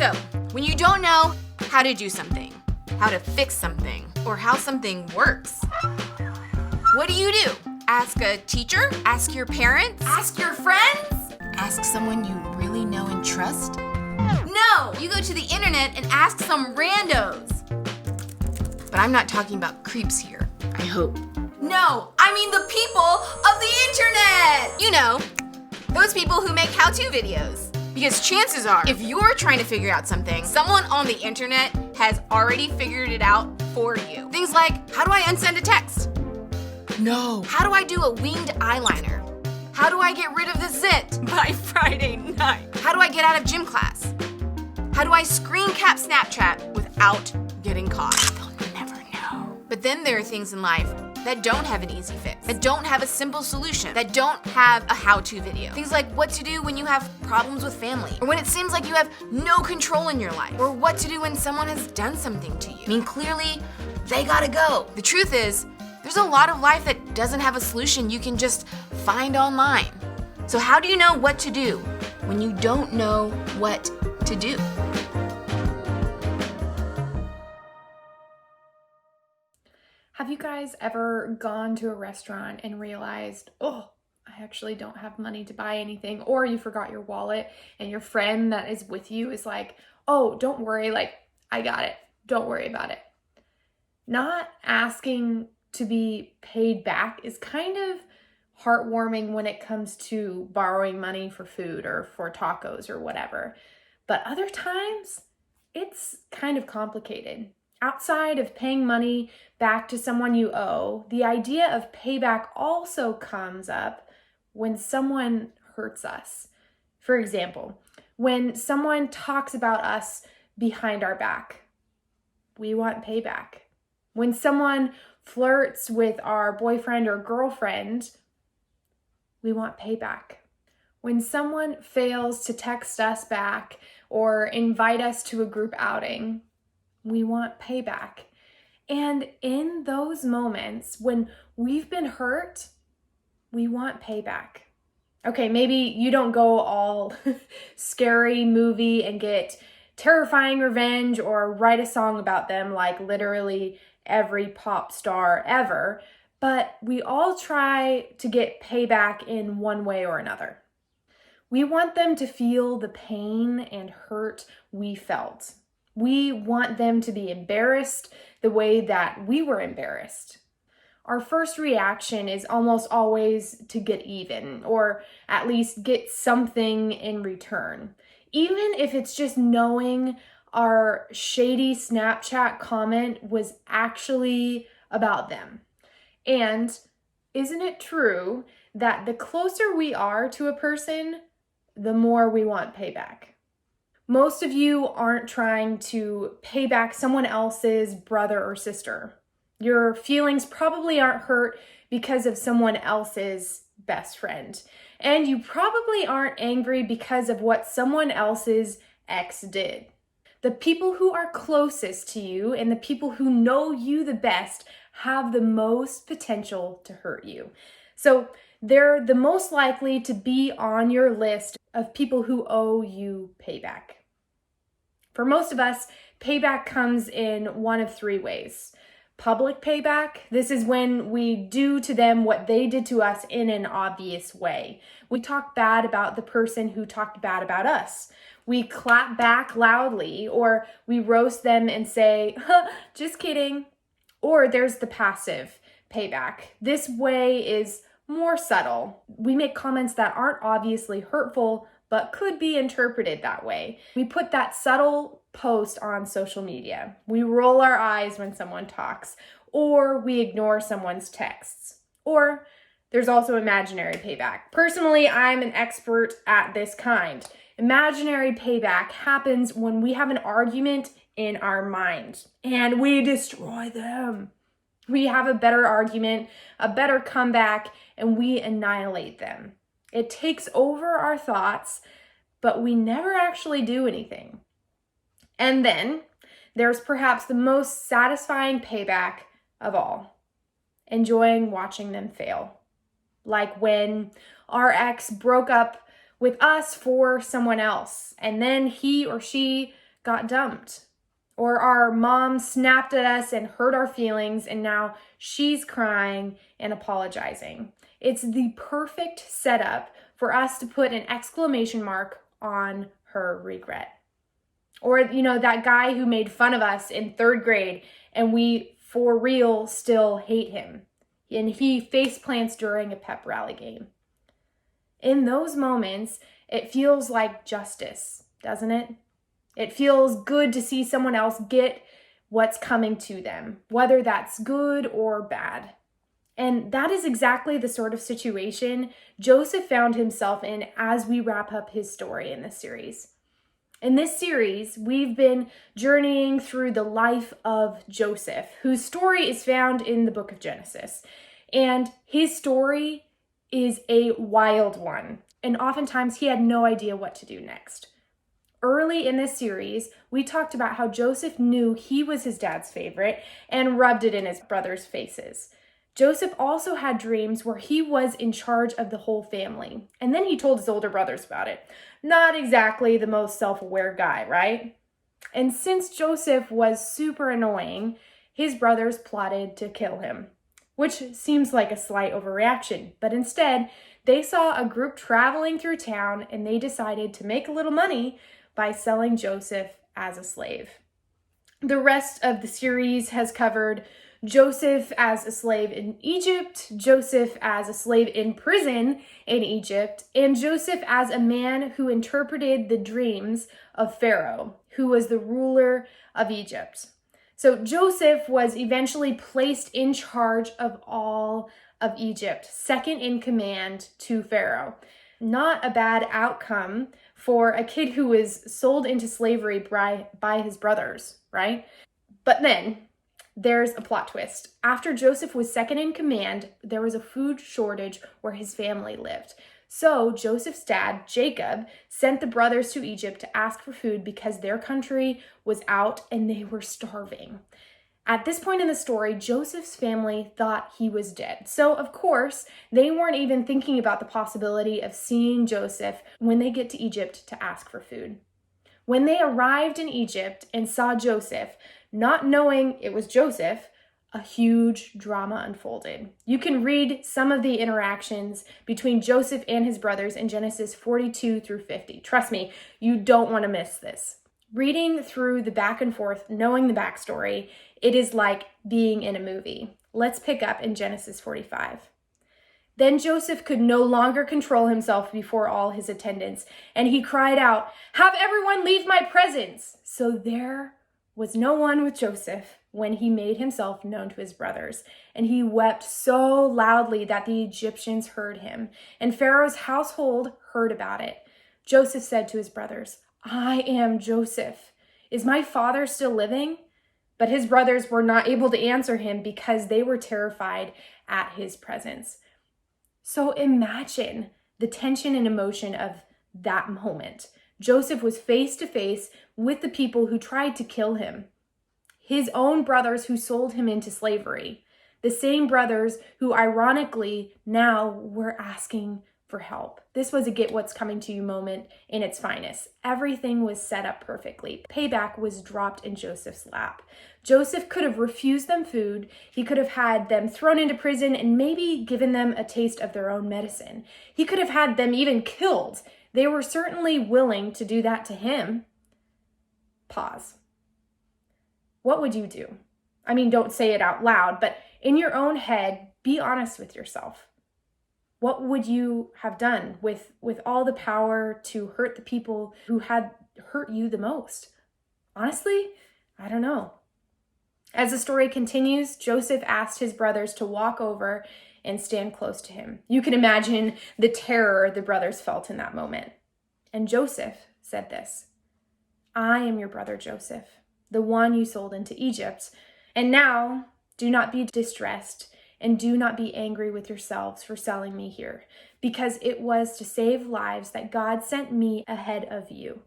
So, when you don't know how to do something, how to fix something, or how something works, what do? Ask a teacher? Ask your parents? Ask your friends? Ask someone you really know and trust? No! You go to the internet and ask some randos. But I'm not talking about creeps here, I hope. No, I mean the people of the internet! You know, those people who make how-to videos. Because chances are, if you're trying to figure out something, someone on the internet has already figured it out for you. Things like, how do I unsend a text? No. How do I do a winged eyeliner? How do I get rid of the zit by Friday night? How do I get out of gym class? How do I screen cap Snapchat without getting caught? They'll never know. But then there are things in life that don't have an easy fix, that don't have a simple solution, that don't have a how-to video. Things like what to do when you have problems with family, or when it seems like you have no control in your life, or what to do when someone has done something to you. I mean, clearly, they gotta go. The truth is, there's a lot of life that doesn't have a solution you can just find online. So how do you know what to do when you don't know what to do? Have you guys ever gone to a restaurant and realized, oh, I actually don't have money to buy anything, or you forgot your wallet and your friend that is with you is like, oh, don't worry, like, I got it. Don't worry about it. Not asking to be paid back is kind of heartwarming when it comes to borrowing money for food or for tacos or whatever. But other times, it's kind of complicated. Outside of paying money back to someone you owe, the idea of payback also comes up when someone hurts us. For example, when someone talks about us behind our back, we want payback. When someone flirts with our boyfriend or girlfriend, we want payback. When someone fails to text us back or invite us to a group outing, we want payback. And in those moments when we've been hurt, we want payback. Okay, maybe you don't go all scary movie and get terrifying revenge or write a song about them like literally every pop star ever, but we all try to get payback in one way or another. We want them to feel the pain and hurt we felt. We want them to be embarrassed the way that we were embarrassed. Our first reaction is almost always to get even, or at least get something in return. Even if it's just knowing our shady Snapchat comment was actually about them. And isn't it true that the closer we are to a person, the more we want payback? Most of you aren't trying to pay back someone else's brother or sister. Your feelings probably aren't hurt because of someone else's best friend. And you probably aren't angry because of what someone else's ex did. The people who are closest to you and the people who know you the best have the most potential to hurt you. So they're the most likely to be on your list of people who owe you payback. For most of us, payback comes in one of three ways. Public payback, this is when we do to them what they did to us in an obvious way. We talk bad about the person who talked bad about us. We clap back loudly, or we roast them and say, just kidding. Or there's the passive payback. This way is more subtle. We make comments that aren't obviously hurtful, but could be interpreted that way. We put that subtle post on social media. We roll our eyes when someone talks, or we ignore someone's texts. Or there's also imaginary payback. Personally, I'm an expert at this kind. Imaginary payback happens when we have an argument in our mind and we destroy them. We have a better argument, a better comeback, and we annihilate them. It takes over our thoughts, but we never actually do anything. And then there's perhaps the most satisfying payback of all, enjoying watching them fail. Like when our ex broke up with us for someone else, and then he or she got dumped, or our mom snapped at us and hurt our feelings, and now she's crying and apologizing. It's the perfect setup for us to put an exclamation mark on her regret. Or, that guy who made fun of us in 3rd grade and we, for real, still hate him. And he face plants during a pep rally game. In those moments, it feels like justice, doesn't it? It feels good to see someone else get what's coming to them, whether that's good or bad. And that is exactly the sort of situation Joseph found himself in as we wrap up his story in this series. In this series, we've been journeying through the life of Joseph, whose story is found in the book of Genesis. And his story is a wild one, and oftentimes he had no idea what to do next. Early in this series, we talked about how Joseph knew he was his dad's favorite and rubbed it in his brothers' faces. Joseph also had dreams where he was in charge of the whole family, and then he told his older brothers about it. Not exactly the most self-aware guy, right? And since Joseph was super annoying, his brothers plotted to kill him, which seems like a slight overreaction, but instead, they saw a group traveling through town and they decided to make a little money by selling Joseph as a slave. The rest of the series has covered Joseph as a slave in Egypt, Joseph as a slave in prison in Egypt, and Joseph as a man who interpreted the dreams of Pharaoh, who was the ruler of Egypt. So Joseph was eventually placed in charge of all of Egypt, second in command to Pharaoh. Not a bad outcome for a kid who was sold into slavery by his brothers, right? But then there's a plot twist. After Joseph was second in command, there was a food shortage where his family lived. So Joseph's dad, Jacob, sent the brothers to Egypt to ask for food because their country was out and they were starving. At this point in the story, Joseph's family thought he was dead. So, of course, they weren't even thinking about the possibility of seeing Joseph when they get to Egypt to ask for food. When they arrived in Egypt and saw Joseph, not knowing it was Joseph, a huge drama unfolded. You can read some of the interactions between Joseph and his brothers in Genesis 42 through 50. Trust me, you don't want to miss this. Reading through the back and forth, knowing the backstory, it is like being in a movie. Let's pick up in Genesis 45. Then Joseph could no longer control himself before all his attendants, and he cried out, "Have everyone leave my presence!" So there was no one with Joseph when he made himself known to his brothers, and he wept so loudly that the Egyptians heard him, and Pharaoh's household heard about it. Joseph said to his brothers, "I am Joseph. Is my father still living?" But his brothers were not able to answer him because they were terrified at his presence. So imagine the tension and emotion of that moment. Joseph was face to face with the people who tried to kill him. His own brothers who sold him into slavery. The same brothers who ironically now were asking for help. This was a get what's coming to you moment in its finest. Everything was set up perfectly. Payback was dropped in Joseph's lap. Joseph could have refused them food. He could have had them thrown into prison and maybe given them a taste of their own medicine. He could have had them even killed. They were certainly willing to do that to him. Pause. What would you do? I mean, don't say it out loud, but in your own head, be honest with yourself. What would you have done with all the power to hurt the people who had hurt you the most? Honestly, I don't know. As the story continues, Joseph asked his brothers to walk over and stand close to him. You can imagine the terror the brothers felt in that moment. And Joseph said this, "I am your brother Joseph, the one you sold into Egypt. And now do not be distressed and do not be angry with yourselves for selling me here, because it was to save lives that God sent me ahead of you.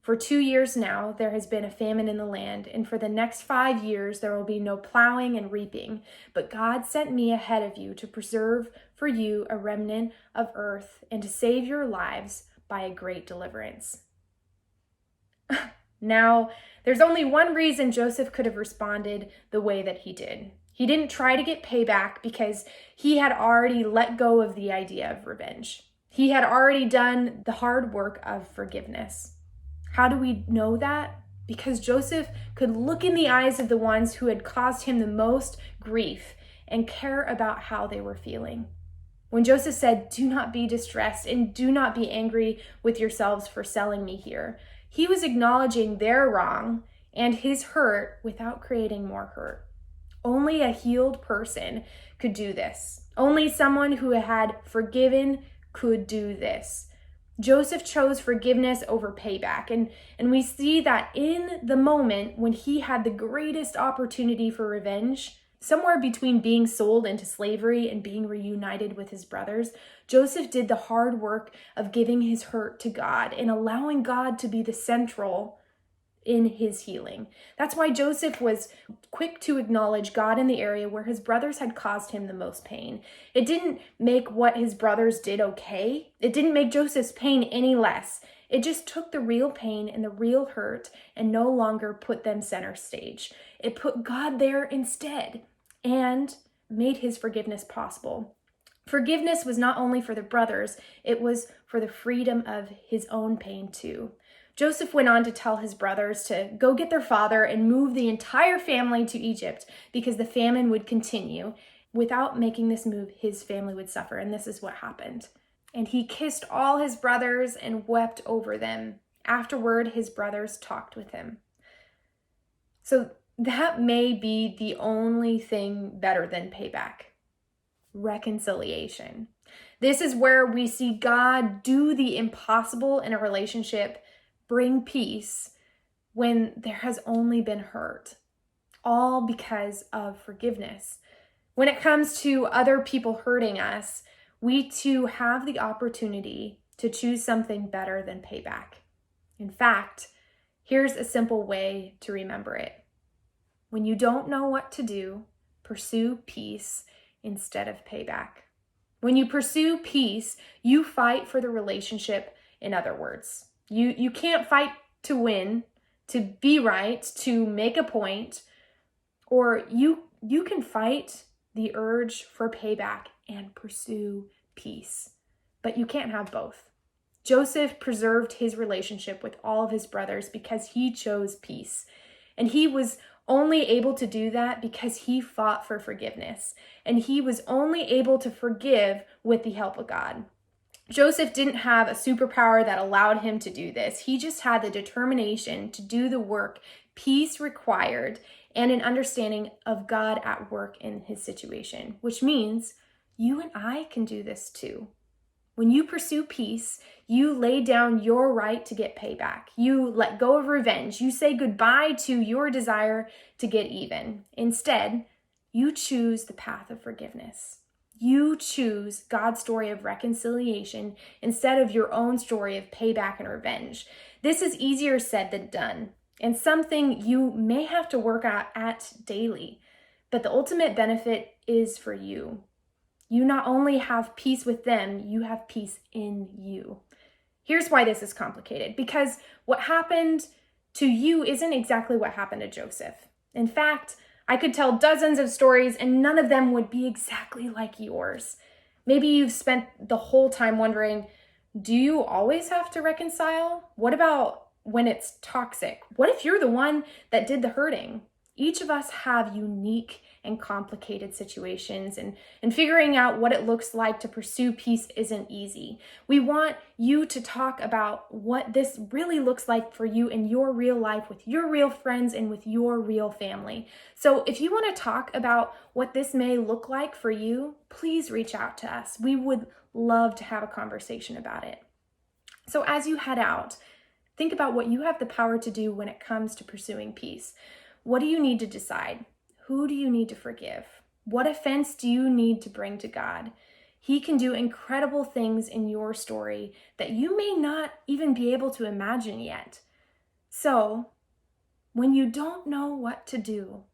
For 2 years now, there has been a famine in the land, and for the next 5 years, there will be no plowing and reaping. But God sent me ahead of you to preserve for you a remnant of earth and to save your lives by a great deliverance." Now, there's only one reason Joseph could have responded the way that he did. He didn't try to get payback because he had already let go of the idea of revenge. He had already done the hard work of forgiveness. How do we know that? Because Joseph could look in the eyes of the ones who had caused him the most grief and care about how they were feeling. When Joseph said, "Do not be distressed and do not be angry with yourselves for selling me here," he was acknowledging their wrong and his hurt without creating more hurt. Only a healed person could do this. Only someone who had forgiven could do this. Joseph chose forgiveness over payback. And we see that in the moment when he had the greatest opportunity for revenge, somewhere between being sold into slavery and being reunited with his brothers, Joseph did the hard work of giving his hurt to God and allowing God to be the central in his healing. That's why Joseph was quick to acknowledge God in the area where his brothers had caused him the most pain. It didn't make what his brothers did okay. It didn't make Joseph's pain any less. It just took the real pain and the real hurt and no longer put them center stage. It put God there instead and made his forgiveness possible. Forgiveness was not only for the brothers, it was for the freedom of his own pain too. Joseph went on to tell his brothers to go get their father and move the entire family to Egypt because the famine would continue. Without making this move, his family would suffer, and this is what happened. And he kissed all his brothers and wept over them. Afterward, his brothers talked with him. So that may be the only thing better than payback. Reconciliation. This is where we see God do the impossible in a relationship, bring peace when there has only been hurt, all because of forgiveness. When it comes to other people hurting us, we too have the opportunity to choose something better than payback. In fact, here's a simple way to remember it. When you don't know what to do, pursue peace instead of payback. When you pursue peace, you fight for the relationship, in other words. You can't fight to win, to be right, to make a point, or you can fight the urge for payback and pursue peace. But you can't have both. Joseph preserved his relationship with all of his brothers because he chose peace. And he was only able to do that because he fought for forgiveness. And he was only able to forgive with the help of God. Joseph didn't have a superpower that allowed him to do this. He just had the determination to do the work peace required and an understanding of God at work in his situation, which means you and I can do this too. When you pursue peace, you lay down your right to get payback. You let go of revenge. You say goodbye to your desire to get even. Instead, you choose the path of forgiveness. You choose God's story of reconciliation instead of your own story of payback and revenge. This is easier said than done, and something you may have to work at daily. But the ultimate benefit is for you. You not only have peace with them, you have peace in you. Here's why this is complicated, because what happened to you isn't exactly what happened to Joseph. In fact, I could tell dozens of stories and none of them would be exactly like yours. Maybe you've spent the whole time wondering, do you always have to reconcile? What about when it's toxic? What if you're the one that did the hurting? Each of us have unique and complicated situations, and figuring out what it looks like to pursue peace isn't easy. We want you to talk about what this really looks like for you in your real life with your real friends and with your real family. So if you want to talk about what this may look like for you, please reach out to us. We would love to have a conversation about it. So as you head out, think about what you have the power to do when it comes to pursuing peace. What do you need to decide? Who do you need to forgive? What offense do you need to bring to God? He can do incredible things in your story that you may not even be able to imagine yet. So, when you don't know what to do,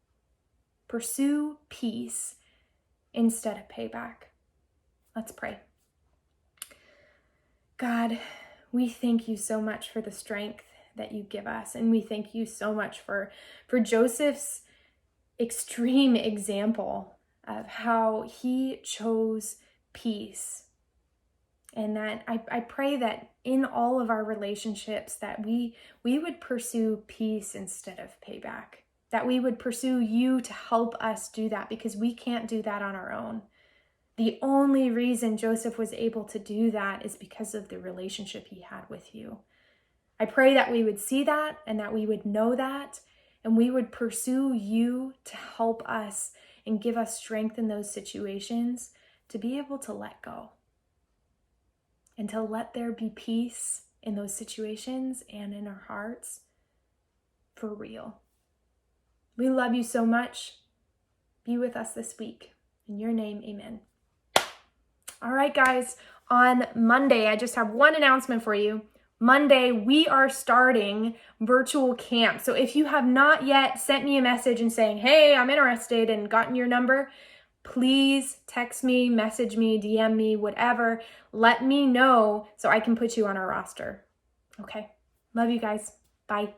pursue peace instead of payback. Let's pray. God, we thank you so much for the strength that you give us. And we thank you so much for Joseph's extreme example of how he chose peace. And that I pray that in all of our relationships that we would pursue peace instead of payback. That we would pursue you to help us do that, because we can't do that on our own. The only reason Joseph was able to do that is because of the relationship he had with you. I pray that we would see that and that we would know that, and we would pursue you to help us and give us strength in those situations to be able to let go and to let there be peace in those situations and in our hearts for real. We love you so much. Be with us this week. In your name, amen. All right, guys, on Monday, I just have one announcement for you. Monday, we are starting virtual camp. So if you have not yet sent me a message and saying, hey, I'm interested, and gotten your number, please text me, message me, DM me, whatever. Let me know so I can put you on our roster. Okay. Love you guys. Bye.